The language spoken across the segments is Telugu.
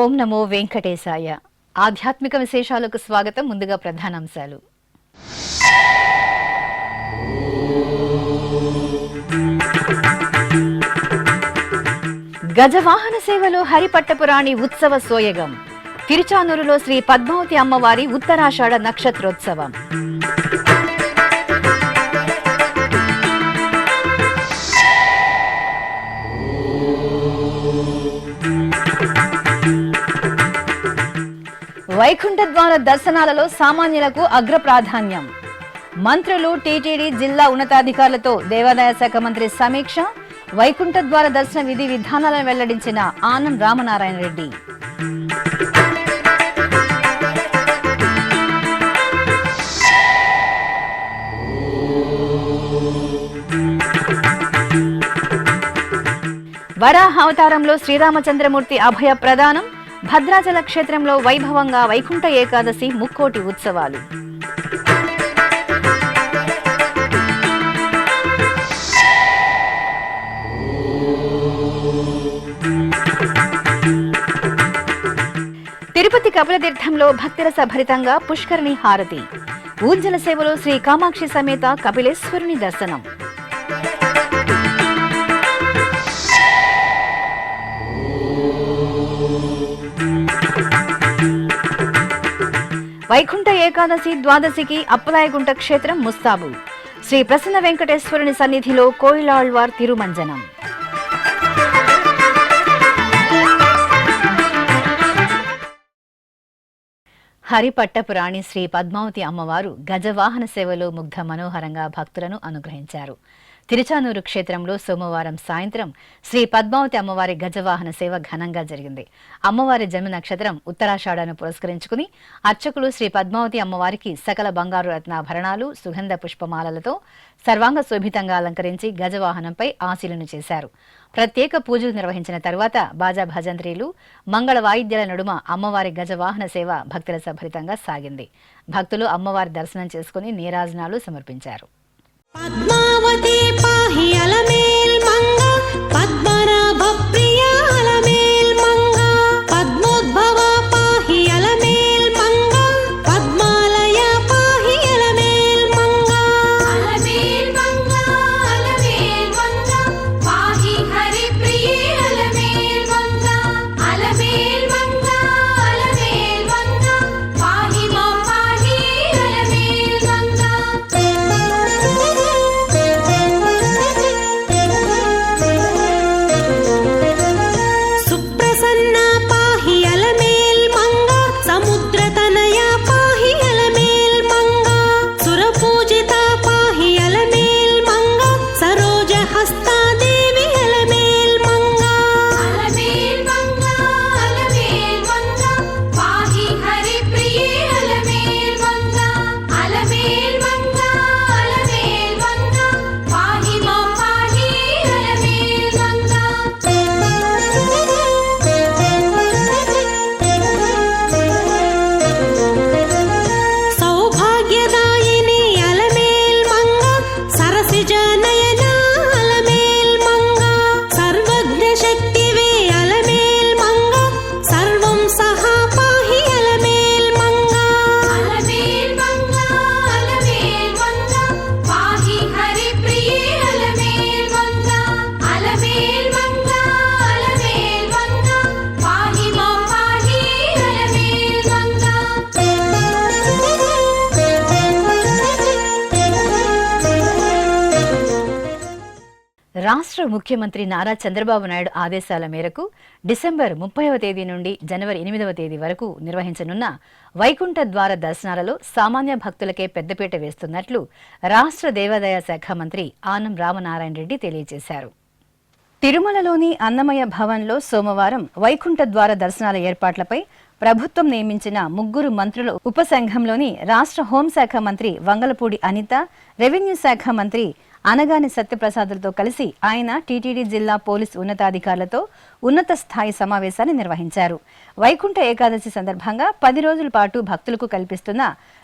ఓం నమో వెంకటేశాయ. ఆధ్యాత్మిక విశేషాలకు స్వాగతం. ముందుగా ప్రధానాంశాలు. గజవాహన సేవలో హరిపట్టపురాణి ఉత్సవ సోయగం. తిరుచానూరులో శ్రీ పద్మావతి అమ్మవారి ఉత్తరాషాఢ నక్షత్రోత్సవం. వైకుంఠ ద్వార దర్శనాలలో సామాన్యులకు అగ్ర ప్రాధాన్యం. మంత్రులు, టీటీడీ, జిల్లా ఉన్నతాధికారులతో దేవాదాయ శాఖ మంత్రి సమీక్ష. వైకుంఠ ద్వార దర్శన విధి విధానాలను వెల్లడించిన ఆనం రామనారాయణ రెడ్డి. వరాహ అవతారంలో శ్రీరామచంద్రమూర్తి అభయ ప్రదానం. భద్రాచల క్షేత్రంలో వైభవంగా వైకుంఠ ఏకాదశి ముక్కోటి ఉత్సవాలు. తిరుపతి కపిలతీర్థంలో భక్తిరస భరితంగా పుష్కరిణి హారతి. ఊర్జల సేవలో శ్రీ కామాక్షి సమేత కపిలేశ్వరుని దర్శనం. వైకుంఠ ఏకాదశి ద్వాదశికి అప్పలాయగుంట క్షేత్రం ముస్తాబు. శ్రీ ప్రసన్న వెంకటేశ్వరుని సన్నిధిలో కోయిలాళ్వార్ తిరుమంజనం. హరిపట్టపురాణి శ్రీ పద్మావతి అమ్మవారు గజవాహన సేవలో ముగ్ధ మనోహరంగా భక్తులను అనుగ్రహించారు. తిరుచానూరు క్షేత్రంలో సోమవారం సాయంత్రం శ్రీ పద్మావతి అమ్మవారి గజవాహన సేవ ఘనంగా జరిగింది. అమ్మవారి జన్మ నక్షత్రం ఉత్తరాషాఢను పురస్కరించుకుని అర్చకులు శ్రీ పద్మావతి అమ్మవారికి సకల బంగారు రత్నాభరణాలు, సుగంధ పుష్పమాలలతో సర్వాంగ శోభితంగా అలంకరించి గజవాహనంపై ఆశీలను చేశారు. ప్రత్యేక పూజలు నిర్వహించిన తరువాత బాజా భజంత్రీలు, మంగళ వాయిద్యాల నడుమ అమ్మవారి గజవాహన సేవ భక్తుల సభరితంగా సాగింది. భక్తులు అమ్మవారి దర్శనం చేసుకుని నీరాజనాలు సమర్పించారు. పద్మావతి పాహి అలమేల్ మంగ, పద్మనాభ ప్రియ అలమేల్ మంగ, పద్మోద్భవ పాహి అలమేల్ మంగ, పద్మాలయ పాహి అలమేల్ మంగ, అలమేల్ మంగ అలమేల్ మంగ, పాహి హరి ప్రియ అలమేల్ మంగ, అలమేల్ మంగ అలమేల్ మంగ, పాహి మా పాహి అలమేల్ మంగ. రాష్ట్ర ముఖ్యమంత్రి నారా చంద్రబాబు నాయుడు ఆదేశాల మేరకు డిసెంబర్ 30వ తేదీ నుండి జనవరి 8వ తేదీ వరకు నిర్వహించనున్న వైకుంఠ ద్వార దర్శనాలలో సామాన్య భక్తులకే పెద్దపీట వేస్తున్నట్లు రాష్ట్ర దేవాదాయ శాఖ మంత్రి ఆనం రామనారాయణ రెడ్డి తెలియజేశారు. తిరుమలలోని అన్నమయ్య భవన్లో సోమవారం వైకుంఠ ద్వార దర్శనాల ఏర్పాట్లపై ప్రభుత్వం నియమించిన 3 మంత్రుల ఉపసంఘంలోని రాష్ట్ర హోంశాఖ మంత్రి వంగలపూడి అనిత, రెవెన్యూ శాఖ మంత్రి అనగాని సత్యప్రసాద్లతో కలిసి ఆయన టీటీడీ జిల్లా పోలీసు ఉన్నతాధికారులతో ఉన్నత స్థాయి సమావేశాన్ని నిర్వహించారు. వైకుంఠ ఏకాదశి సందర్భంగా 10 రోజుల పాటు భక్తులకు కల్పిస్తున్న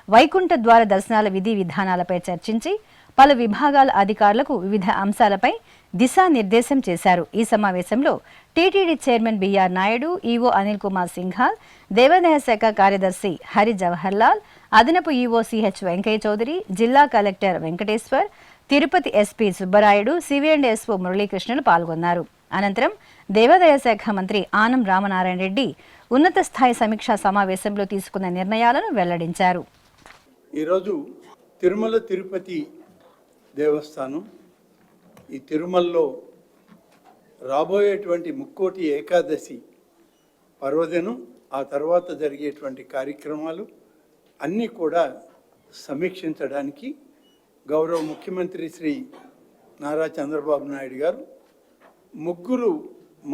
వైకుంఠ ద్వార దర్శనాల విధి విధానాలపై చర్చించి పలు విభాగాల అధికారులకు వివిధ అంశాలపై దిశానిర్దేశం చేశారు. ఈ సమావేశంలో TTD chairman BR Naidu, EO Anil Kumar Singhal, దేవాదాయ శాఖ కార్యదర్శి హరి జవహర్లాల్, అదనపు ఈవో సిహెచ్ వెంకయ్య చౌదరి, జిల్లా collector Venkateswar, Tirupati SP Subbarayudu, CV and SO మురళీకృష్ణులు పాల్గొన్నారు. అనంతరం దేవాదాయ శాఖ మంత్రి ఆనం రామనారాయణ రెడ్డి ఉన్నత స్థాయి సమీక్షా సమావేశంలో తీసుకున్న నిర్ణయాలను వెల్లడించారు. ఈరోజు తిరుమల తిరుపతి దేవస్థానం ఈ తిరుమలలో రాబోయేటువంటి ముక్కోటి ఏకాదశి పర్వదినం, ఆ తర్వాత జరిగేటువంటి కార్యక్రమాలు అన్నీ కూడా సమీక్షించడానికి గౌరవ ముఖ్యమంత్రి శ్రీ నారా చంద్రబాబు నాయుడు గారు 3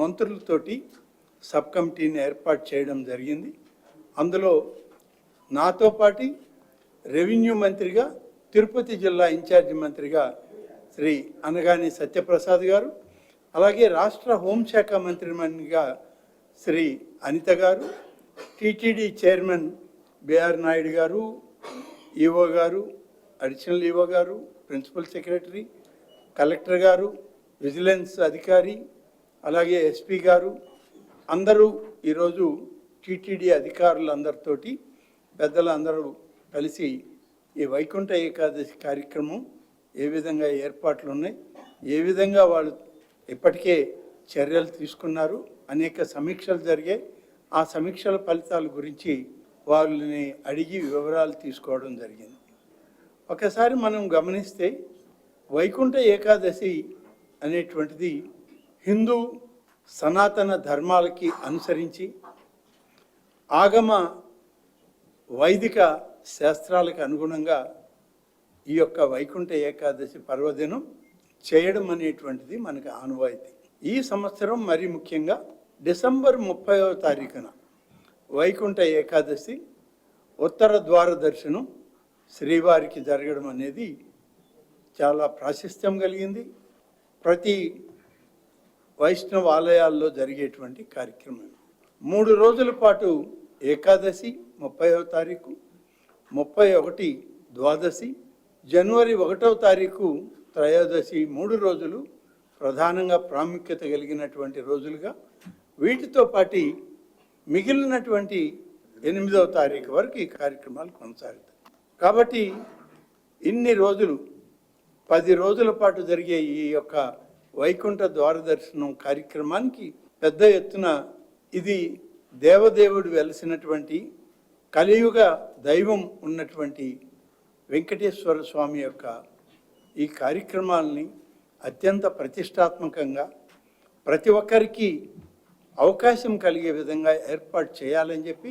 మంత్రులతోటి సబ్ కమిటీని ఏర్పాటు చేయడం జరిగింది. అందులో నాతో పాటు రెవెన్యూ మంత్రిగా, తిరుపతి జిల్లా ఇన్ఛార్జి మంత్రిగా శ్రీ అనగాని సత్యప్రసాద్ గారు, అలాగే రాష్ట్ర హోంశాఖ మంత్రిగా శ్రీ అనిత గారు, టీటీడీ చైర్మన్ బిఆర్ నాయుడు గారు, ఈవో గారు, అడిషనల్ ఈవో గారు, ప్రిన్సిపల్ సెక్రటరీ, కలెక్టర్ గారు, విజిలెన్స్ అధికారి, అలాగే ఎస్పీ గారు అందరూ ఈరోజు టీటీడీ అధికారులందరితోటి పెద్దలందరూ కలిసి ఈ వైకుంఠ ఏకాదశి కార్యక్రమం ఏ విధంగా ఏర్పాట్లు ఉన్నాయి, ఏ విధంగా వాళ్ళు ఇప్పటికే చర్యలు తీసుకున్నారు, అనేక సమీక్షలు జరిగాయి. ఆ సమీక్షల ఫలితాల గురించి వాళ్ళని అడిగి వివరాలు తీసుకోవడం జరిగింది. ఒకసారి మనం గమనిస్తే వైకుంఠ ఏకాదశి అనేటువంటిది హిందూ సనాతన ధర్మాలకి అనుసరించి ఆగమ వైదిక శాస్త్రాలకు అనుగుణంగా ఈ యొక్క వైకుంఠ ఏకాదశి పర్వదినం చేయడం అనేటువంటిది మనకు ఆనవాయితీ. ఈ సంవత్సరం మరి ముఖ్యంగా డిసెంబర్ 30వ తారీఖున వైకుంఠ ఏకాదశి ఉత్తర ద్వార దర్శనం శ్రీవారికి జరగడం అనేది చాలా ప్రాశస్త్యం కలిగింది. ప్రతి వైష్ణవ ఆలయాల్లో జరిగేటువంటి కార్యక్రమం. 3 రోజుల పాటు ఏకాదశి 30వ తారీఖు, 31 ద్వాదశి, జనవరి 1వ తారీఖు త్రయోదశి 3 రోజులు ప్రధానంగా ప్రాముఖ్యత కలిగినటువంటి రోజులుగా, వీటితో పాటు మిగిలినటువంటి 8వ తారీఖు వరకు ఈ కార్యక్రమాలు కొనసాగుతాయి. కాబట్టి ఇన్ని రోజులు 10 రోజుల పాటు జరిగే ఈ యొక్క వైకుంఠ ద్వార దర్శనం కార్యక్రమానికి పెద్ద ఎత్తున ఇది దేవదేవుడు వెలసినటువంటి కలియుగ దైవం ఉన్నటువంటి వెంకటేశ్వర స్వామి యొక్క ఈ కార్యక్రమాలని అత్యంత ప్రతిష్టాత్మకంగా ప్రతి ఒక్కరికి అవకాశం కలిగే విధంగా ఏర్పాటు చేయాలని చెప్పి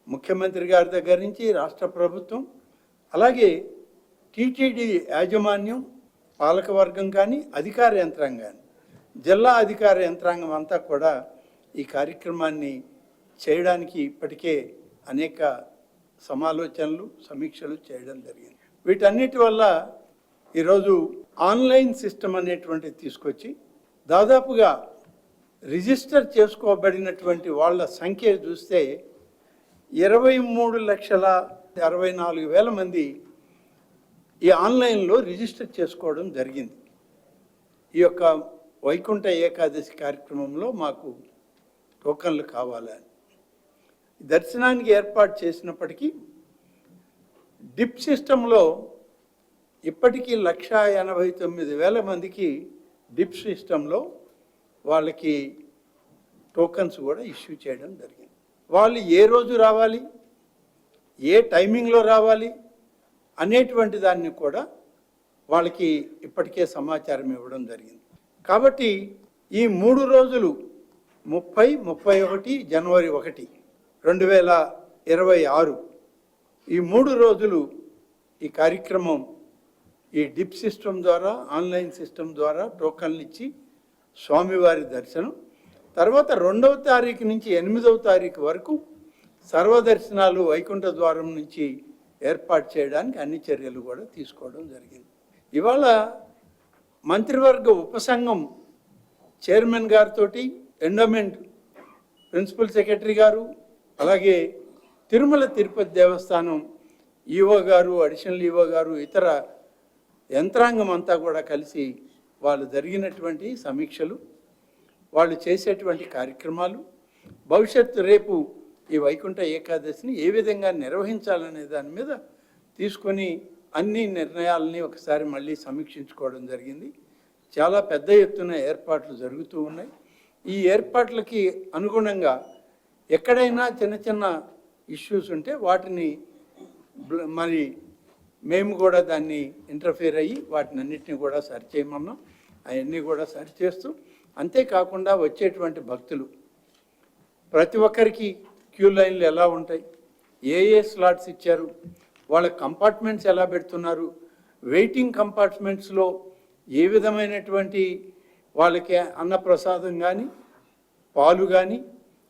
ముఖ్యమంత్రి గారి దగ్గర నుంచి రాష్ట్ర ప్రభుత్వం, అలాగే టీటీడీ యాజమాన్యం, పాలకవర్గం కానీ, అధికార యంత్రాంగం కానీ, జిల్లా అధికార యంత్రాంగం అంతా కూడా ఈ కార్యక్రమాన్ని చేయడానికి ఇప్పటికే అనేక సమాలోచనలు, సమీక్షలు చేయడం జరిగింది. వీటన్నిటి వల్ల ఈరోజు ఆన్లైన్ సిస్టమ్ అనేటువంటిది తీసుకొచ్చి దాదాపుగా రిజిస్టర్ చేసుకోబడినటువంటి వాళ్ళ సంఖ్య చూస్తే 23,64,000 మంది ఈ ఆన్లైన్లో రిజిస్టర్ చేసుకోవడం జరిగింది. ఈ యొక్క వైకుంఠ ఏకాదశి కార్యక్రమంలో మాకు టోకన్లు కావాలని దర్శనానికి ఏర్పాటు చేసినప్పటికీ డిప్ సిస్టంలో ఇప్పటికీ 1,89,000 మందికి డిప్ సిస్టంలో వాళ్ళకి టోకన్స్ కూడా ఇష్యూ చేయడం జరిగింది. వాళ్ళు ఏ రోజు రావాలి, ఏ టైమింగ్లో రావాలి అనేటువంటి దాన్ని కూడా వాళ్ళకి ఇప్పటికే సమాచారం ఇవ్వడం జరిగింది. కాబట్టి ఈ 3 రోజులు 30, 31, జనవరి 1, 2026 ఈ 3 రోజులు ఈ కార్యక్రమం ఈ డిప్ సిస్టమ్ ద్వారా, ఆన్లైన్ సిస్టమ్ ద్వారా టోకన్లు ఇచ్చి స్వామివారి దర్శనం. తర్వాత 2వ తారీఖు నుంచి 8వ తారీఖు వరకు సర్వదర్శనాలు వైకుంఠ ద్వారం నుంచి ఏర్పాటు చేయడానికి అన్ని చర్యలు కూడా తీసుకోవడం జరిగింది. ఇవాళ మంత్రివర్గ ఉపసంఘం చైర్మన్ గారితో, ఎండోమెంట్ ప్రిన్సిపల్ సెక్రటరీ గారు, అలాగే తిరుమల తిరుపతి దేవస్థానం ఈవో గారు, అడిషనల్ ఈవో గారు, ఇతర యంత్రాంగం అంతా కూడా కలిసి వాళ్ళు జరిగినటువంటి సమీక్షలు, వాళ్ళు చేసేటువంటి కార్యక్రమాలు, భవిష్యత్తు రేపు ఈ వైకుంఠ ఏకాదశిని ఏ విధంగా నిర్వహించాలనే దాని మీద తీసుకొని అన్ని నిర్ణయాలని ఒకసారి మళ్ళీ సమీక్షించుకోవడం జరిగింది. చాలా పెద్ద ఎత్తున ఏర్పాట్లు జరుగుతూ ఉన్నాయి. ఈ ఏర్పాట్లకి అనుగుణంగా ఎక్కడైనా చిన్న చిన్న ఇష్యూస్ ఉంటే వాటిని మరి మేము కూడా దాన్ని ఇంటర్ఫియర్ అయ్యి వాటిని అన్నింటినీ కూడా సరిచేయమన్నాం. అవన్నీ కూడా సరిచేస్తూ, అంతేకాకుండా వచ్చేటువంటి భక్తులు ప్రతి ఒక్కరికి క్యూ లైన్లు ఎలా ఉంటాయి, ఏ స్లాట్స్ ఇచ్చారు, వాళ్ళ కంపార్ట్మెంట్స్ ఎలా పెడుతున్నారు, వెయిటింగ్ కంపార్ట్మెంట్స్లో ఏ విధమైనటువంటి వాళ్ళకి అన్నప్రసాదం కానీ, పాలు కానీ,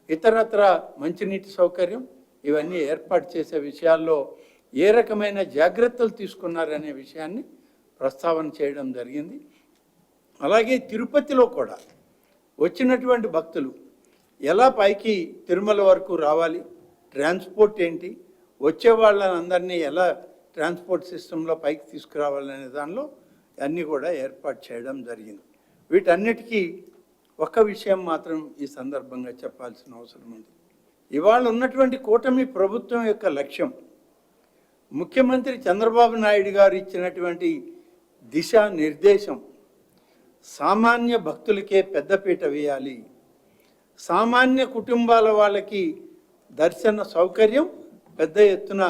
ఇతరత్ర మంచినీటి సౌకర్యం ఇవన్నీ ఏర్పాటు చేసే విషయాల్లో ఏ రకమైన జాగ్రత్తలు తీసుకున్నారనే విషయాన్ని ప్రస్తావన చేయడం జరిగింది. అలాగే తిరుపతిలో కూడా వచ్చినటువంటి భక్తులు ఎలా పైకి తిరుమల వరకు రావాలి, ట్రాన్స్పోర్ట్ ఏంటి, వచ్చే వాళ్ళందరినీ ఎలా ట్రాన్స్పోర్ట్ సిస్టంలో పైకి తీసుకురావాలనే దానిలో అన్నీ కూడా ఏర్పాటు చేయడం జరిగింది. వీటన్నిటికీ ఒక విషయం మాత్రం ఈ సందర్భంగా చెప్పాల్సిన అవసరం ఉంది. ఇవాళ ఉన్నటువంటి కూటమి ప్రభుత్వం యొక్క లక్ష్యం, ముఖ్యమంత్రి చంద్రబాబు నాయుడు గారు ఇచ్చినటువంటి దిశానిర్దేశం, సామాన్య భక్తులకే పెద్దపీట వేయాలి, సామాన్య కుటుంబాల వాళ్ళకి దర్శన సౌకర్యం పెద్ద ఎత్తున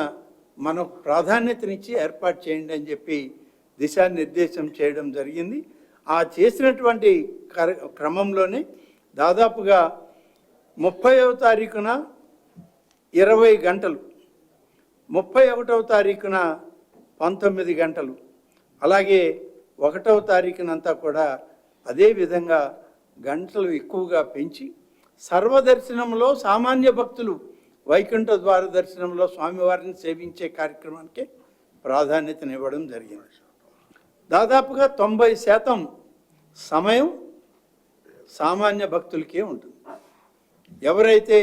మనకు ప్రాధాన్యతనిచ్చి ఏర్పాటు చేయండి అని చెప్పి దిశానిర్దేశం చేయడం జరిగింది. ఆ చేసినటువంటి క్రమంలోనే దాదాపుగా 30వ తారీఖున 20 గంటలు, 31వ తారీఖున 19 గంటలు, అలాగే 1వ తారీఖునంతా కూడా అదే విధంగా గంటలు ఎక్కువగా పెంచి సర్వదర్శనంలో సామాన్య భక్తులు వైకుంఠ ద్వార దర్శనంలో స్వామివారిని సేవించే కార్యక్రమానికి ప్రాధాన్యతనివ్వడం జరిగింది. దాదాపుగా 90% సమయం సామాన్య భక్తులకే ఉంటుంది. ఎవరైతే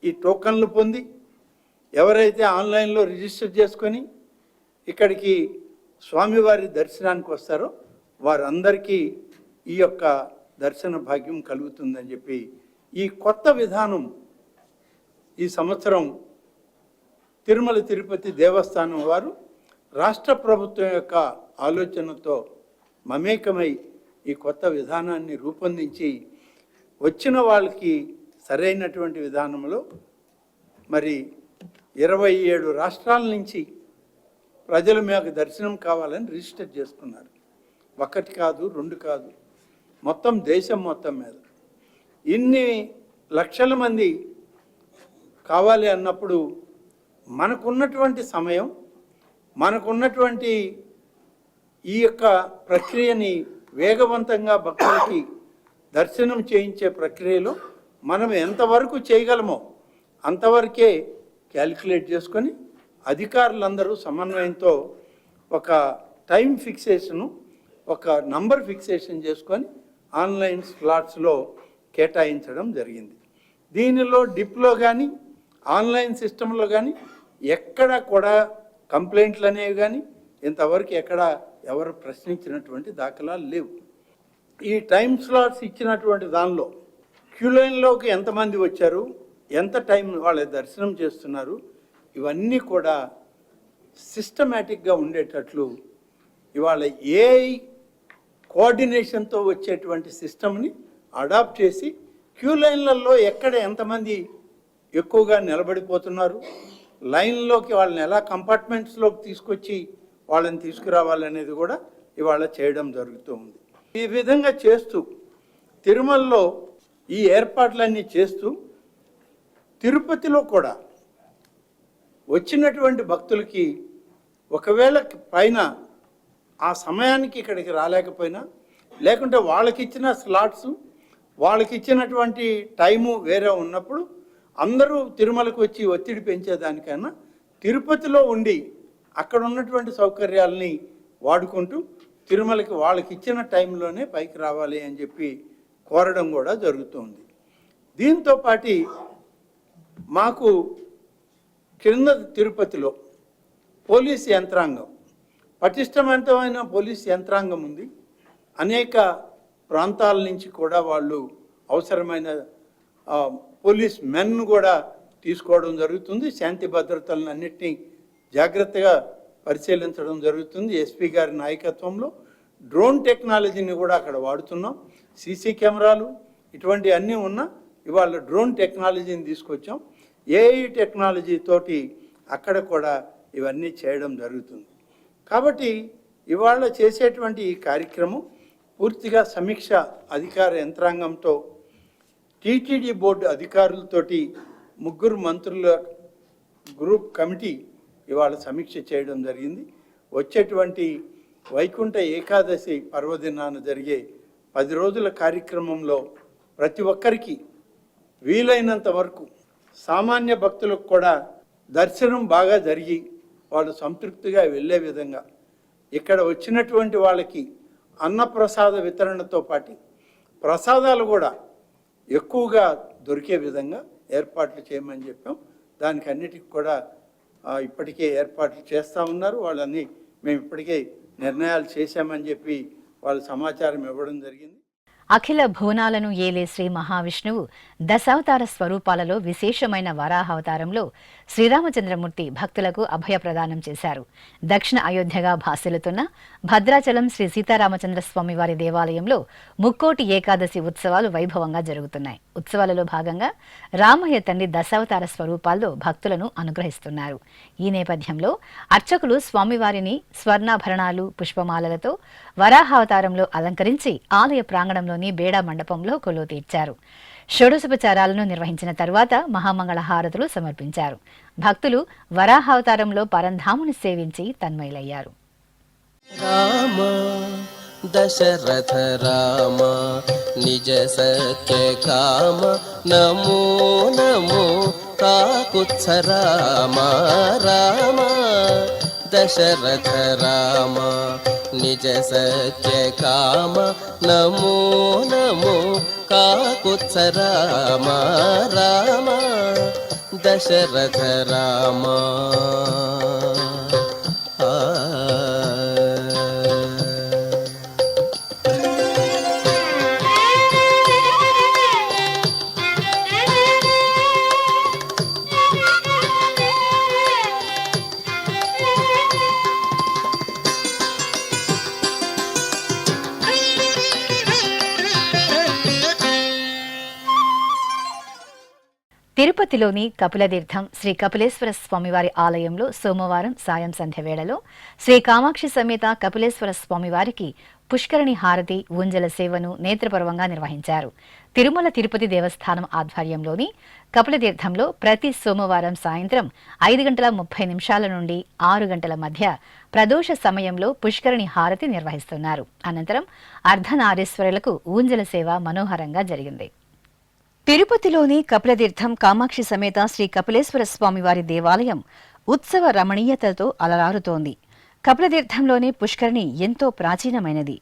ఈ టోకన్లు పొంది, ఎవరైతే ఆన్లైన్లో రిజిస్టర్ చేసుకొని ఇక్కడికి స్వామివారి దర్శనానికి వస్తారో వారందరికీ ఈ యొక్క దర్శన భాగ్యం కలుగుతుందని చెప్పి ఈ కొత్త విధానం ఈ సంవత్సరం తిరుమల తిరుపతి దేవస్థానం వారు రాష్ట్ర ప్రభుత్వం యొక్క ఆలోచనతో మమేకమై ఈ కొత్త విధానాన్ని రూపొందించి వచ్చిన వాళ్ళకి సరైనటువంటి విధానంలో మరి 27 రాష్ట్రాల నుంచి ప్రజలు మీకు దర్శనం కావాలని రిజిస్టర్ చేసుకున్నారు. 1 కాదు, 2 కాదు, మొత్తం దేశం మొత్తం మీద ఇన్ని లక్షల మంది కావాలి అన్నప్పుడు మనకున్నటువంటి సమయం, మనకున్నటువంటి ఈ యొక్క ప్రక్రియని వేగవంతంగా భక్తులకి దర్శనం చేయించే ప్రక్రియలో మనం ఎంతవరకు చేయగలమో అంతవరకే క్యాలిక్యులేట్ చేసుకొని అధికారులందరూ సమన్వయంతో ఒక టైం ఫిక్సేషను, ఒక నంబర్ ఫిక్సేషన్ చేసుకొని ఆన్లైన్ స్లాట్స్లో కేటాయించడం జరిగింది. దీనిలో డిప్లో కానీ ఆన్లైన్ సిస్టంలో కానీ ఎక్కడ కూడా కంప్లైంట్లు అనేవి కానీ ఇంతవరకు ఎక్కడ ఎవరు ప్రశ్నించినటువంటి దాఖలాలు లేవు. ఈ టైం స్లాట్స్ ఇచ్చినటువంటి దానిలో క్యూ లైన్లోకి ఎంతమంది వచ్చారు, ఎంత టైం వాళ్ళ దర్శనం చేస్తున్నారు, ఇవన్నీ కూడా సిస్టమేటిక్గా ఉండేటట్లు ఇవాళ ఏఐ కోఆర్డినేషన్తో వచ్చేటువంటి సిస్టమ్ని అడాప్ట్ చేసి క్యూ లైన్లలో ఎక్కడ ఎంతమంది ఎక్కువగా నిలబడిపోతున్నారు, లైన్లోకి వాళ్ళని ఎలా కంపార్ట్మెంట్స్లోకి తీసుకొచ్చి వాళ్ళని తీసుకురావాలనేది కూడా ఇవాళ చేయడం జరుగుతూ ఉంది. ఈ విధంగా చేస్తూ తిరుమలలో ఈ ఏర్పాట్లన్నీ చేస్తూ తిరుపతిలో కూడా వచ్చినటువంటి భక్తులకి ఒకవేళ పైన ఆ సమయానికి ఇక్కడికి రాలేకపోయినా లేకుంటే వాళ్ళకి ఇచ్చిన స్లాట్స్, వాళ్ళకి ఇచ్చినటువంటి టైము వేరే ఉన్నప్పుడు అందరూ తిరుమలకు వచ్చి ఒత్తిడి పెంచేదానికన్నా తిరుపతిలో ఉండి అక్కడ ఉన్నటువంటి సౌకర్యాలని వాడుకుంటూ తిరుమలకి వాళ్ళకి ఇచ్చిన టైంలోనే పైకి రావాలి అని చెప్పి కోరడం కూడా జరుగుతుంది. దీంతో పాటు మాకు క్రింద తిరుపతిలో పోలీస్ యంత్రాంగం, పటిష్టవంతమైన పోలీస్ యంత్రాంగం ఉంది. అనేక ప్రాంతాల నుంచి కూడా వాళ్ళు అవసరమైన పోలీస్ మెన్ కూడా తీసుకోవడం జరుగుతుంది. శాంతి భద్రతలను అన్నిటినీ జాగ్రత్తగా పరిశీలించడం జరుగుతుంది. ఎస్పీ గారి నాయకత్వంలో డ్రోన్ టెక్నాలజీని కూడా అక్కడ వాడుతున్నాం. సీసీ కెమెరాలు ఇటువంటి అన్నీ ఉన్నా ఇవాళ డ్రోన్ టెక్నాలజీని తీసుకొచ్చాం. ఏఐ టెక్నాలజీ తోటి అక్కడ కూడా ఇవన్నీ చేయడం జరుగుతుంది. కాబట్టి ఇవాళ చేసేటువంటి ఈ కార్యక్రమం పూర్తిగా సమీక్ష అధికార యంత్రాంగంతో టీటీడీ బోర్డు అధికారులతోటి 3 మంత్రుల గ్రూప్ కమిటీ ఇవాళ సమీక్ష చేయడం జరిగింది. వచ్చేటువంటి వైకుంఠ ఏకాదశి పర్వదినాన జరిగే 10 రోజుల కార్యక్రమంలో ప్రతి ఒక్కరికి వీలైనంత వరకు సామాన్య భక్తులకు కూడా దర్శనం బాగా జరిగి వాళ్ళు సంతృప్తిగా వెళ్ళే విధంగా ఇక్కడ వచ్చినటువంటి వాళ్ళకి అన్నప్రసాద వితరణతో పాటు ప్రసాదాలు కూడా ఎక్కువగా దొరికే విధంగా ఏర్పాట్లు చేయమని చెప్పాం. దానికి అన్నిటికి కూడా ఇప్పటికే ఏర్పాట్లు చేస్తూ ఉన్నారు. వాళ్ళని మేము ఇప్పటికే నిర్ణయాలు చేశామని చెప్పి వాళ్ళు సమాచారం ఇవ్వడం జరిగింది. అఖిల భువనాలను ఏలే శ్రీ మహావిష్ణువు దశావతార స్వరూపాలలో విశేషమైన వరాహావతారంలో శ్రీరామచంద్రమూర్తి భక్తులకు అభయ ప్రదానం చేశారు. దక్షిణ అయోధ్యగా భాసిల్లుతున్న భద్రాచలం శ్రీ సీతారామచంద్ర స్వామివారి దేవాలయంలో ముక్కోటి ఏకాదశి ఉత్సవాలు వైభవంగా జరుగుతున్నాయి. ఉత్సవాలలో భాగంగా రామయ్య తండ్రి దశావతార స్వరూపాల్లో భక్తులను అనుగ్రహిస్తున్నారు. ఈ నేపథ్యంలో అర్చకులు స్వామివారిని స్వర్ణాభరణాలు, పుష్పమాలలతో వరాహావతారంలో అలంకరించి ఆలయ ప్రాంగణంలోని బేడా మండపంలో కొలువు తీర్చారు. షోడశోపచారాలను నిర్వహించిన తరువాత మహామంగళ హారతులు సమర్పించారు. భక్తులు వరాహావతారంలో పరంధాముని సేవించి తన్మయులయ్యారు. రామ దశరథ రామ నిజ సత్య కామ నమో నమో కాకుత్స రామ రామ దశరథ రామ నిజ సత్య కామ నమో నమో కాకుత్స రామ రామ దశరథ రామ. తిరుపతిలోని కపిలతీర్థం శ్రీ కపిలేశ్వర స్వామివారి ఆలయంలో సోమవారం సాయం సంధ్య వేళలో శ్రీ కామాక్షి సమేత కపిలేశ్వర స్వామివారికి పుష్కరిణి హారతి, ఊంజల సేవను నేత్రపర్వంగా నిర్వహించారు. తిరుమల తిరుపతి దేవస్థానం ఆధ్వర్యంలోని కపిలతీర్థంలో ప్రతి సోమవారం సాయంత్రం 5:30 నుండి 6 గంటల మధ్య ప్రదోష సమయంలో పుష్కరిణి హారతి నిర్వహిస్తున్నారు. అనంతరం అర్ధనారీశ్వరులకు ఊంజల సేవ మనోహరంగా జరిగింది. తిరుపతిలోని కపిలతీర్థం కామాక్షి సమేత శ్రీ కపిలేశ్వర స్వామివారి దేవాలయం ఉత్సవ రమణీయతతో అలరారుతోంది. కపిలతీర్థంలోని పుష్కరిణి ఎంతో ప్రాచీనమైనది.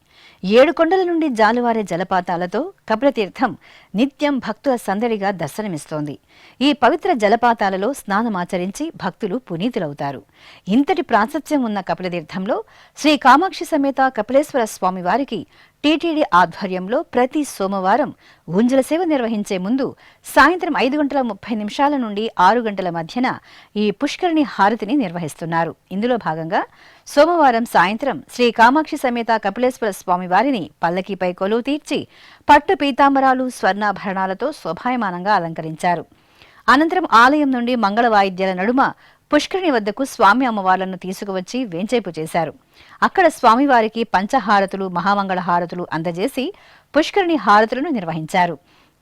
7 కొండల నుండి జాలువారే జలపాతాలతో కపిలతీర్థం నిత్యం భక్తుల సందడిగా దర్శనమిస్తోంది. ఈ పవిత్ర జలపాతాలలో స్నానమాచరించి భక్తులు పునీతులవుతారు. ఇంతటి ప్రాశస్త్యం ఉన్న కపిలతీర్థంలో శ్రీ కామాక్షి సమేత కపిలేశ్వర స్వామివారికి టీటీడీ ఆధ్వర్యంలో ప్రతి సోమవారం ఊంజల సేవ నిర్వహించే ముందు సాయంత్రం 5:30 నుండి 6 గంటల మధ్యన ఈ పుష్కరిణి హారతిని నిర్వహిస్తున్నారు. ఇందులో భాగంగా సోమవారం సాయంత్రం శ్రీ కామాక్షి సమేత కపిలేశ్వర స్వామివారిని పల్లకీపై కొలువు తీర్చి పట్టు పీతాంబరాలు, స్వర్ణాభరణాలతో శోభాయమానంగా అలంకరించారు. అనంతరం ఆలయం నుండి మంగళ వాయిద్యాల నడుమ పుష్కరిణి వద్దకు స్వామి అమ్మవార్లను తీసుకువచ్చి వేంచేపు చేశారు. అక్కడ స్వామివారికి పంచహారతులు, మహామంగళ హారతులు అందజేసి పుష్కరిణి హారతులను నిర్వహించారు.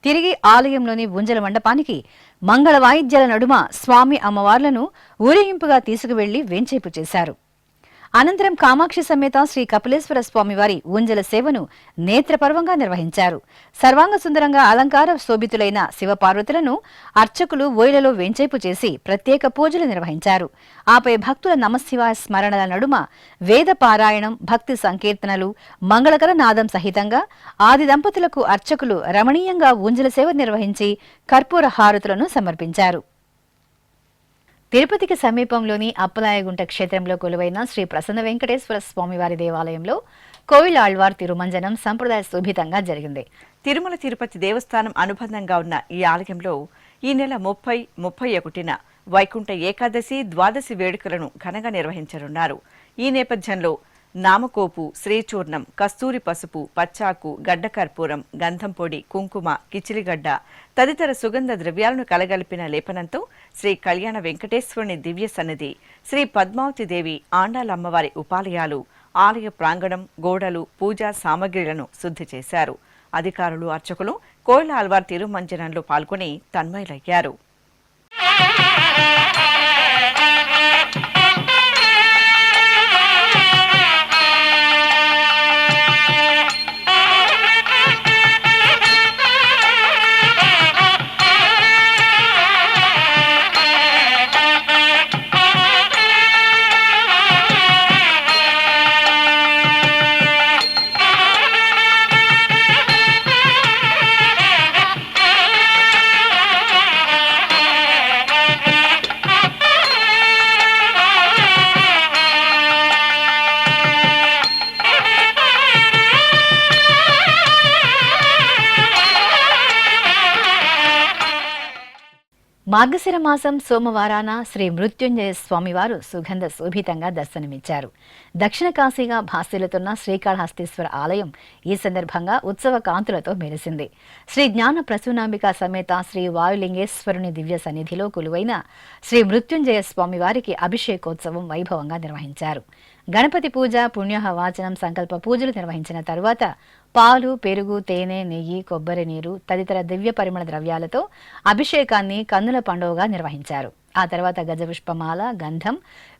తిరిగి ఆలయంలోని ఊంజల మండపానికి మంగళ వాయిద్యాల నడుమ స్వామి అమ్మవార్లను ఊరేగింపుగా తీసుకువెళ్లి వేంచేపు చేశారు. అనంతరం కామాక్షి సమేత శ్రీ కపిలేశ్వర స్వామివారి ఊంజల సేవను నేత్రపర్వంగా నిర్వహించారు. సర్వాంగ సుందరంగా అలంకార శోభితులైన శివపార్వతులను అర్చకులు ఓయిలలో వెంచేపు చేసి ప్రత్యేక పూజలు నిర్వహించారు. ఆపై భక్తుల నమశివాయ స్మరణల నడుమ వేద పారాయణం, భక్తి సంకీర్తనలు, మంగళకర నాదం సహితంగా ఆది దంపతులకు అర్చకులు రమణీయంగా ఊంజల సేవ నిర్వహించి కర్పూర హారతులను సమర్పించారు. తిరుపతికి సమీపంలోని అప్పలాయగుంట క్షేత్రంలో కొలువైన శ్రీ ప్రసన్న వెంకటేశ్వర స్వామివారి దేవాలయంలో కోయిల్ ఆళ్వార్ తిరుమంజనం సంప్రదాయ శోభితంగా జరిగింది. తిరుమల తిరుపతి దేవస్థానం అనుబంధంగా ఉన్న ఈ ఆలయంలో ఈ నెల 30-31న వైకుంఠ ఏకాదశి, ద్వాదశి వేడుకలను ఘనంగా నిర్వహించనున్నారు. ఈ నేపథ్యంలో నామకోపు, శ్రీచూర్ణం, కస్తూరి పసుపు, పచ్చాకు, గడ్డ కర్పూరం, గంధం పొడి, కుంకుమ, కిచిలిగడ్డ తదితర సుగంధ ద్రవ్యాలను కలగలిపిన లేపనంతో శ్రీ కళ్యాణ వెంకటేశ్వరుని దివ్య సన్నిధి, శ్రీ పద్మావతి దేవి ఆండాలమ్మవారి ఉపాలయాలు, ఆలయ ప్రాంగణం, గోడలు, పూజా సామగ్రిలను శుద్ధి చేశారు. అధికారులు, అర్చకులు కోయిల ఆళ్వార్ తిరుమంజనంలో పాల్గొని తన్మయులయ్యారు. మార్గశిర మాసం సోమవారాన శ్రీ మృత్యుంజయ స్వామివారు సుగంధ శోభితంగా దర్శనమిచ్చారు. దక్షిణ కాశీగా భాసిల్లుతున్న శ్రీకాళహస్తీశ్వర ఆలయం ఈ సందర్భంగా ఉత్సవ కాంతులతో మెరిసింది. శ్రీ జ్ఞాన ప్రసూనాంబిక సమేత శ్రీ వాయులింగేశ్వరుని దివ్య సన్నిధిలో కొలువైన శ్రీ మృత్యుంజయ స్వామివారికి అభిషేకోత్సవం వైభవంగా నిర్వహించారు. గణపతి పూజ, పుణ్యాహ వాచనం, సంకల్ప పూజలు నిర్వహించిన తరువాత పాలు, పెరుగు, తేనె, నెయ్యి, కొబ్బరి నీరు తదితర దివ్య పరిమళ ద్రవ్యాలతో అభిషేకాన్ని కన్నుల పండుగగా నిర్వహించారు. ఆ తర్వాత గజపుష్పమాల, గంధం,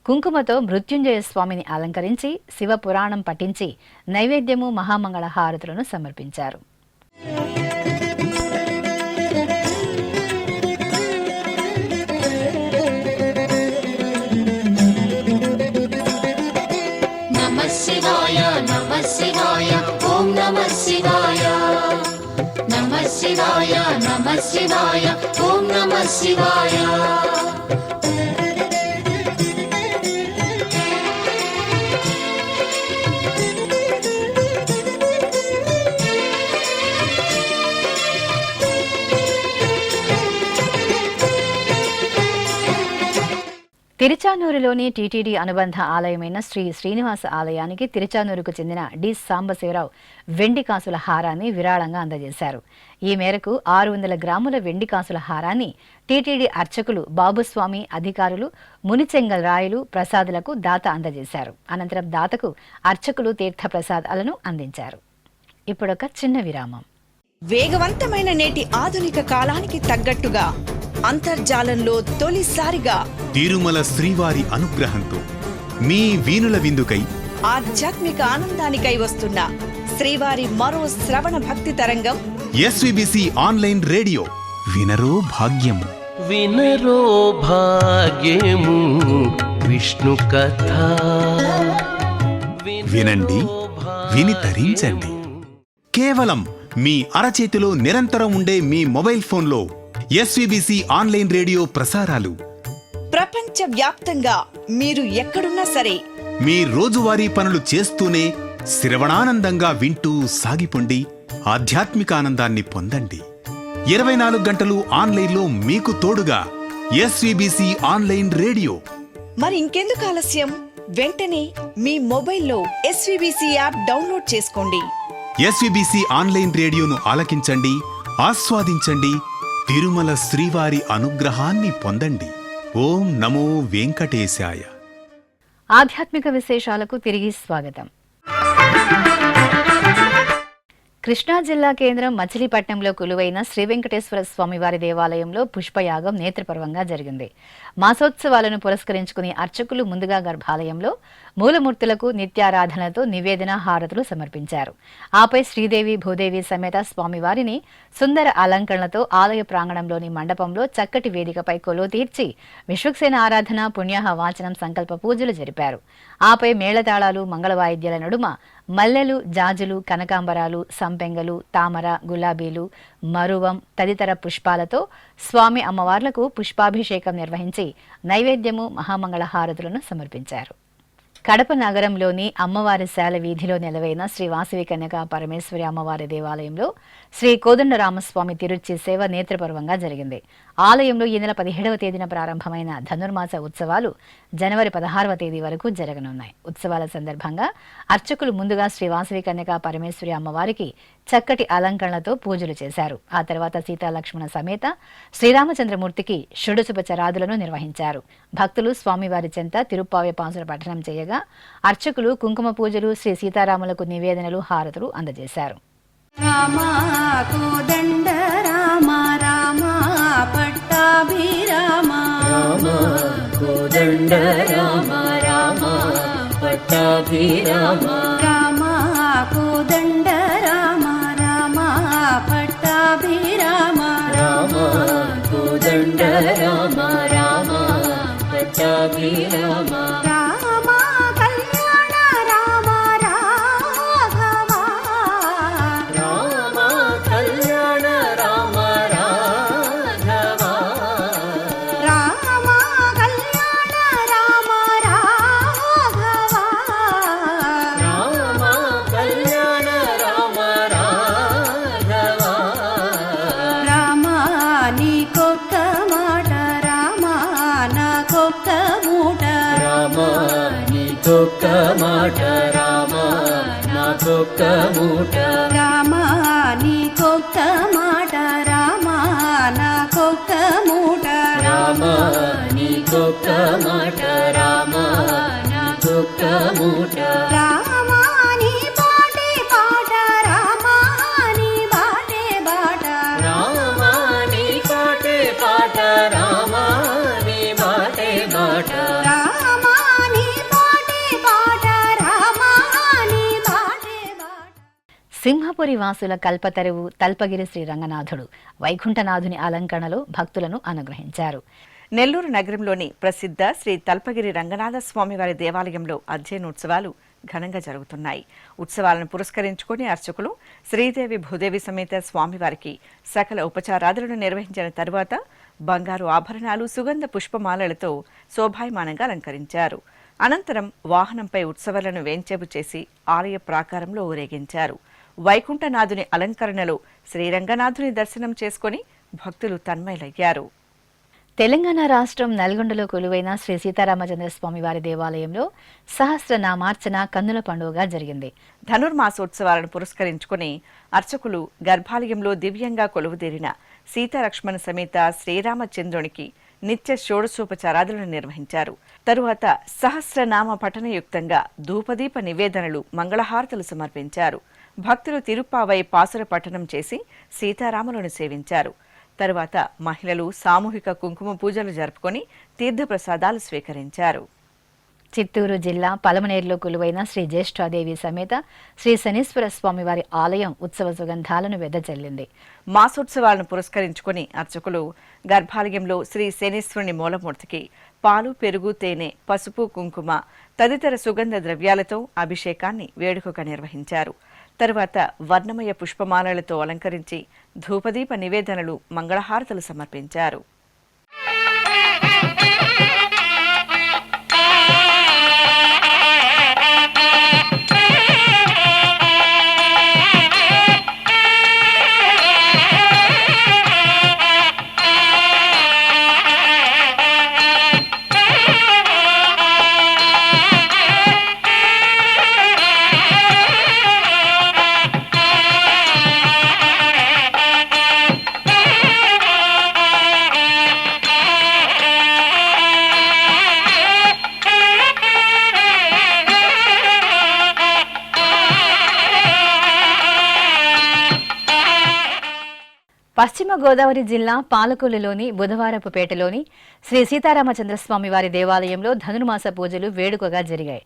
కుంకుమతో మృత్యుంజయ స్వామిని అలంకరించి శివ పురాణం పఠించి నైవేద్యము, మహామంగళ హారతులను సమర్పించారు. శివాయ నమః శివాయ ఓం నమః శివాయ నమః శివాయ నమః శివాయ ఓం నమః శివాయ. తిరుచానూరులోని టీటీడీ అనుబంధ ఆలయమైన శ్రీ శ్రీనివాస ఆలయానికి తిరుచానూరుకు చెందిన డి సాంబశివరావు వెండి కాసుల హారాన్ని విరాళంగా అందజేశారు. ఈ మేరకు 600 గ్రాముల వెండి కాసుల హారాన్ని టీటీడీ అర్చకులు బాబుస్వామి, అధికారులు, మునిచెంగల్ రాయలు, ప్రసాదులకు దాత అందజేశారు. అనంతరం దాతకు అర్చకులు తీర్థ ప్రసాదాలను అందించారు. ఇప్పుడొక చిన్న విరామం. వేగవంతమైన నేటి ఆధునిక కాలానికి తగ్గట్టుగా అంతర్జాలంలో తొలిసారిగా తిరుమల శ్రీవారి అనుగ్రహంతో మీ వీణుల విందుకై ఆధ్యాత్మిక ఆనందానికై వస్తున్న శ్రీవారి మరో శ్రవణ భక్తి తరంగం ఎస్విబిసి ఆన్లైన్ రేడియో. వినరో భాగ్యము, వినరో భాగ్యము విష్ణు కథ. వినండి, విని తరించండి. కేవలం మీ అరచేతిలో నిరంతరం ఉండే మీ మొబైల్ ఫోన్లో ఎస్విబిసి ఆన్లైన్ రేడియో ప్రసారాలు ప్రపంచ వ్యాప్తంగా మీరు ఎక్కడున్నా సరే మీ రోజువారీ పనులు చేస్తూనే శ్రవణానందంగా వింటూ సాగిపోండి. ఆధ్యాత్మిక ఆనందాన్ని పొందండి. 24 గంటలు ఆన్లైన్లో మీకు తోడుగా ఎస్విబిసి ఆన్లైన్ రేడియో. మరి ఇంకెందుకు ఆలస్యం? వెంటనే మీ మొబైల్లో ఎస్విబిసి యాప్ డౌన్లోడ్ చేసుకోండి. ఎస్విబిసి ఆన్లైన్ రేడియోను ఆలకించండి, ఆస్వాదించండి. తిరుమల శ్రీవారి అనుగ్రహాన్ని పొందండి. ఓం నమో వెంకటేశాయ. ఆధ్యాత్మిక విశేషాలకు తిరిగి స్వాగతం. కృష్ణా జిల్లా కేంద్రం మచిలీపట్నంలో కొలువైన శ్రీ వెంకటేశ్వర స్వామివారి దేవాలయంలో పుష్పయాగం నేత్రపర్వంగా జరిగింది. మాసోత్సవాలను పురస్కరించుకుని అర్చకులు ముందుగా గర్భాలయంలో మూలమూర్తులకు నిత్యారాధనలతో నివేదన హారతులు సమర్పించారు. ఆపై శ్రీదేవి భూదేవి సమేత స్వామివారిని సుందర అలంకరణలతో ఆలయ ప్రాంగణంలోని మండపంలో చక్కటి వేదికపై కొలువు తీర్చి విశ్వక్సేన ఆరాధన, పుణ్యాహ వాచనం, సంకల్ప పూజలు జరిపారు. ఆపై మేళతాళాలు, మంగళవాయిద్యాల నడుమ మల్లెలు, జాజులు, కనకాంబరాలు, సంపెంగలు, తామర, గులాబీలు, మరువం తదితర పుష్పాలతో స్వామి అమ్మవార్లకు పుష్పాభిషేకం నిర్వహించి నైవేద్యము, మహామంగళ హారతులను సమర్పించారు. కడప నగరంలోని అమ్మవారి శాల వీధిలో నెలవైన శ్రీ వాసవి కన్యకా పరమేశ్వరి అమ్మవారి దేవాలయంలో శ్రీ కోదండరామస్వామి తిరుచి సేవ నేత్రపర్వంగా జరిగింది. ఆలయంలో ఈ నెల 17వ తేదీన ప్రారంభమైన ధనుర్మాస ఉత్సవాలు జనవరి 16వ తేదీ వరకు జరగనున్నాయి. ఉత్సవాల సందర్భంగా అర్చకులు ముందుగా శ్రీ వాసవి కన్యకా పరమేశ్వరి అమ్మవారికి చక్కటి అలంకరణలతో పూజలు చేశారు. ఆ తర్వాత సీతాలక్ష్మణ సమేత శ్రీరామచంద్రమూర్తికి షుడశుపచరాదులను నిర్వహించారు. భక్తులు స్వామివారి చెంత తిరుప్పావె పాసుర పఠనం చేయగా అర్చకులు కుంకుమ పూజలు, శ్రీ సీతారాములకు నివేదనలు, హారతులు అందజేశారు. రామ కోదండ రామ రామ పట్టాభిరామ రామ కోదండ రామ రామ పట్టాభిరామ రామ కోదండ రామ రామ పట్టాభిరామ రామ కోదండ రామ రామ పట్టాభిరామ రామ కళ్యాణ రామ రాఘవ రామ కళ్యాణ రామ రాఘవ రామ కళ్యాణ రామ రాఘవ రామ కళ్యాణ రామ రాఘవ రామ నీకొక్క మాట రామ నాకొక్క మూట రామ నీకొక్క మాట రామ నాకొక్క మూట రామ నీకొక్క మాట రామ నాకొక్క మూట రామ నీకొక్క మాట రామ నాకొక్క మూట రామ నీ బాటే బాట రామ నీ బాటే బాట రామ నీ పాటే పాట రామ నీ బాటే బాట రామ నీ బాటే బాట రామ నీ బాటే బాట సింహపురి వాసుల కల్పతరువు తల్పగిరి శ్రీ రంగనాథుడు వైకుంఠనాథుని అలంకరణలో భక్తులను అనుగ్రహించారు. నెల్లూరు నగరంలోని ప్రసిద్ధ శ్రీ తల్పగిరి రంగనాథ స్వామివారి దేవాలయంలో అధ్యయనోత్సవాలు ఘనంగా జరుగుతున్నాయి. ఉత్సవాలను పురస్కరించుకుని అర్చకులు శ్రీదేవి భూదేవి సమేత స్వామివారికి సకల ఉపచారాదులను నిర్వహించిన తరువాత బంగారు ఆభరణాలు, సుగంధ పుష్పమాలలతో శోభాయమానంగా అలంకరించారు. అనంతరం వాహనంపై ఉత్సవాలను వేంచేపు చేసి ఆలయ ప్రాకారంలో ఊరేగించారు. వైకుంఠనాథుని అలంకరణలో శ్రీరంగనాథుని దర్శనం చేసుకుని భక్తులు తన్మయులయ్యారు. తెలంగాణ రాష్ట్రం నల్గొండలో కొలువైన శ్రీ సీతారామచంద్ర స్వామి వారి దేవాలయంలో సహస్రనామార్చన కన్నుల పండుగగా జరిగింది. ధనుర్మాసోత్సవాలను పురస్కరించుకుని అర్చకులు గర్భాలయంలో దివ్యంగా కొలువుదీరిన సీతాలక్ష్మణ సమేత శ్రీరామచంద్రునికి నిత్య షోడశోపచారాదులను నిర్వహించారు. తరువాత సహస్రనామ పఠనయుక్తంగా ధూపదీప నివేదనలు, మంగళహారతులు సమర్పించారు. భక్తులు తిరుప్పావై పాసుర పఠనం చేసి సీతారాములను సేవించారు. తరువాత మహిళలు సామూహిక కుంకుమ పూజలు జరుపుకొని తీర్థప్రసాదాలు స్వీకరించారు. చిత్తూరు జిల్లా పలమనేరులో కొలువైన శ్రీ జ్యేష్ఠాదేవి సమేత శ్రీ శనీశ్వర స్వామి వారి ఆలయం ఉత్సవ సుగంధాలను వెదజల్లింది. మాసోత్సవాలను పురస్కరించుకుని అర్చకులు గర్భాలయంలో శ్రీ శనీశ్వరుని మూలమూర్తికి పాలు, పెరుగు, తేనె, పసుపు, కుంకుమ తదితర సుగంధ ద్రవ్యాలతో అభిషేకాన్ని వేడుకగా నిర్వహించారు. తరువాత వర్ణమయ పుష్పమాలలతో అలంకరించి ధూపదీప నివేదనలు, మంగళహారతులు సమర్పించారు. పశ్చిమ గోదావరి జిల్లా పాలకొల్లులోని బుధవారపుపేటలోని శ్రీ సీతారామచంద్రస్వామి వారి దేవాలయంలో ధనుర్మాస పూజలు వేడుకగా జరిగాయి.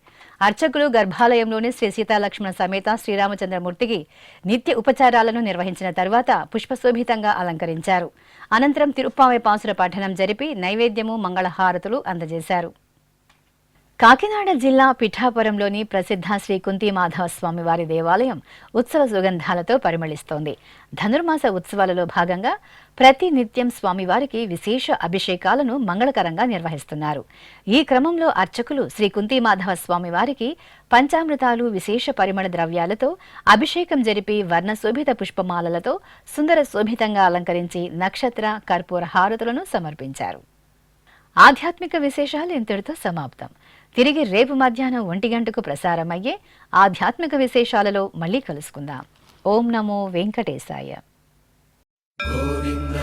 అర్చకులు గర్భాలయంలోని శ్రీ సీతాలక్ష్మణ సమేత శ్రీరామచంద్రమూర్తికి నిత్య ఉపచారాలను నిర్వహించిన తర్వాత పుష్పశోభితంగా అలంకరించారు. అనంతరం తిరుప్పావై పాసుర పఠనం జరిపి నైవేద్యము మంగళహారతులు అందజేశారు. కాకినాడ జిల్లా పిఠాపురంలోని ప్రసిద్ధ శ్రీ కుంతి మాధవ స్వామి వారి దేవాలయం ఉత్సవ సుగంధాలతో పరిమళిస్తోంది. ధనుర్మాస ఉత్సవాలలో భాగంగా ప్రతి నిత్యం స్వామివారికి విశేష అభిషేకాలను మంగళకరంగా నిర్వహిస్తున్నారు. ఈ క్రమంలో అర్చకులు శ్రీ కుంతి మాధవ స్వామివారికి పంచామృతాలు, విశేష పరిమళ ద్రవ్యాలతో అభిషేకం జరిపి వర్ణశోభిత పుష్పమాలలతో సుందర శోభితంగా అలంకరించి నక్షత్ర, కర్పూర హారతులను సమర్పించారు. ఆధ్యాత్మిక విశేషాలు ఇంతటితో సమాప్తం. తిరిగి రేపు మధ్యాహ్నం 1 గంటకు ప్రసారమయ్యే ఆధ్యాత్మిక విశేషాలలో మళ్ళీ కలుసుకుందాం. ఓం నమో వెంకటేశాయ. గోవింద